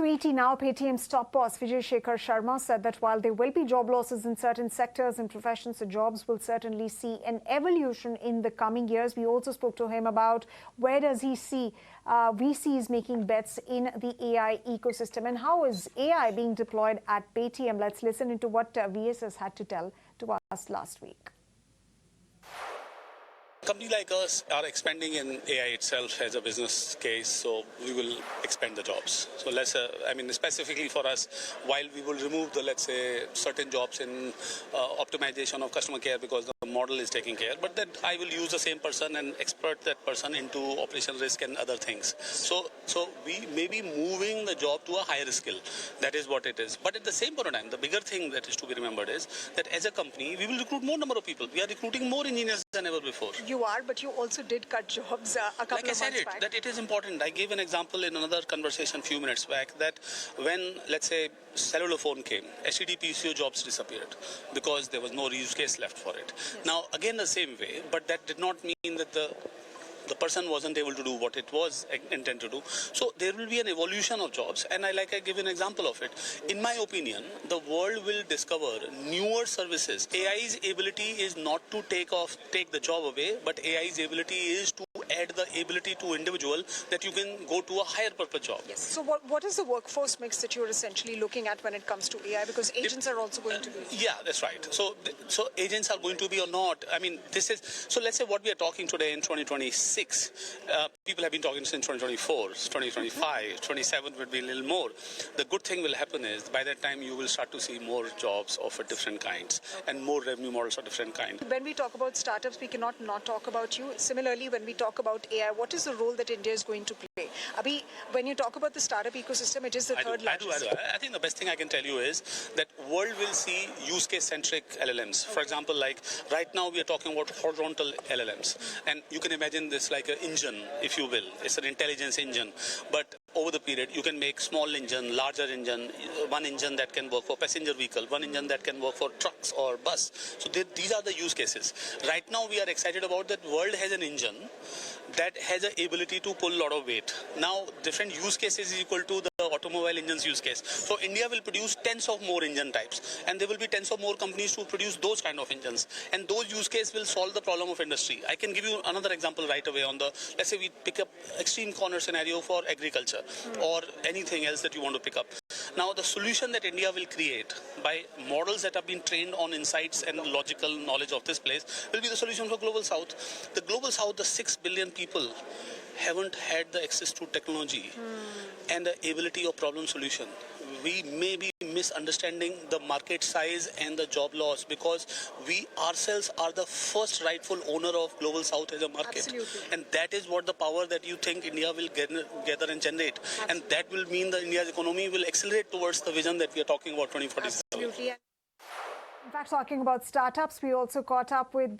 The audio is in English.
to ET now, Paytm's top boss Vijay Shekhar Sharma said that while there will be job losses in certain sectors and professions, the jobs will certainly see an evolution in the coming years. We also spoke to him about where does he see VCs making bets in the AI ecosystem and how is AI being deployed at Paytm. Let's listen into what VSS had to tell to us last week. Companies like us are expanding in AI itself as a business case, so we will expand the jobs. So specifically for us, while we will remove the, let's say, certain jobs in optimization of customer care because the model is taking care, but that I will use the same person and expert that person into operation risk and other things. So we may be moving the job to a higher skill. That is what it is. But at the same point of time, the bigger thing that is to be remembered is that as a company, we will recruit more number of people. We are recruiting more engineers than ever before. You are, but you also did cut jobs a couple of months back. Like I said, that it is important. I gave an example in another conversation a few minutes back that when, let's say, cellular phone came, STD PCO jobs disappeared because there was no use case left for it. Yes. Now, again, the same way, but that did not mean that the person wasn't able to do what it was intended to do. So there will be an evolution of jobs, and I give an example of it. In my opinion, the world will discover newer services. AI's ability is not to take the job away, but AI's ability is to add the ability to individual that you can go to a higher purpose job. Yes. So what is the workforce mix that you're essentially looking at when it comes to AI? Because agents are also going to be. Yeah, that's right. So agents are going to be or not. I mean, this is, so let's say what we are talking today in 2026, people have been talking since 2024, 2025, 27 would be a little more. The good thing will happen is by that time you will start to see more jobs of different kinds and more revenue models of different kinds. When we talk about startups, we cannot not talk about you. Similarly, when we talk about AI, what is the role that India is going to play? Abhi, when you talk about the startup ecosystem, it is the third largest. I think the best thing I can tell you is that world will see use case centric LLMs. For example, like right now we are talking about horizontal LLMs, and you can imagine this like an engine, if you will. It's an intelligence engine, but over the period you can make small engine, larger engine, one engine that can work for passenger vehicle, one engine that can work for trucks or bus. So these are the use cases. Right now we are excited about that world has an engine that has an ability to pull a lot of weight. Now different use cases is equal to the automobile engines use case. So India will produce tens of more engine types, and there will be tens of more companies to produce those kind of engines, and those use cases will solve the problem of industry. I can give you another example right away on the, let's say we pick up extreme corner scenario for agriculture or anything else that you want to pick up. Now the solution that India will create by models that have been trained on insights and logical knowledge of this place will be the solution for Global South. The Global South, the 6 billion people haven't had the access to technology and the ability of problem solution. We may be misunderstanding the market size and the job loss because we ourselves are the first rightful owner of Global South as a market. Absolutely. And that is what the power that you think India will gather and generate. Absolutely. And that will mean that India's economy will accelerate towards the vision that we are talking about 2047. Absolutely. In fact, talking about startups, we also caught up with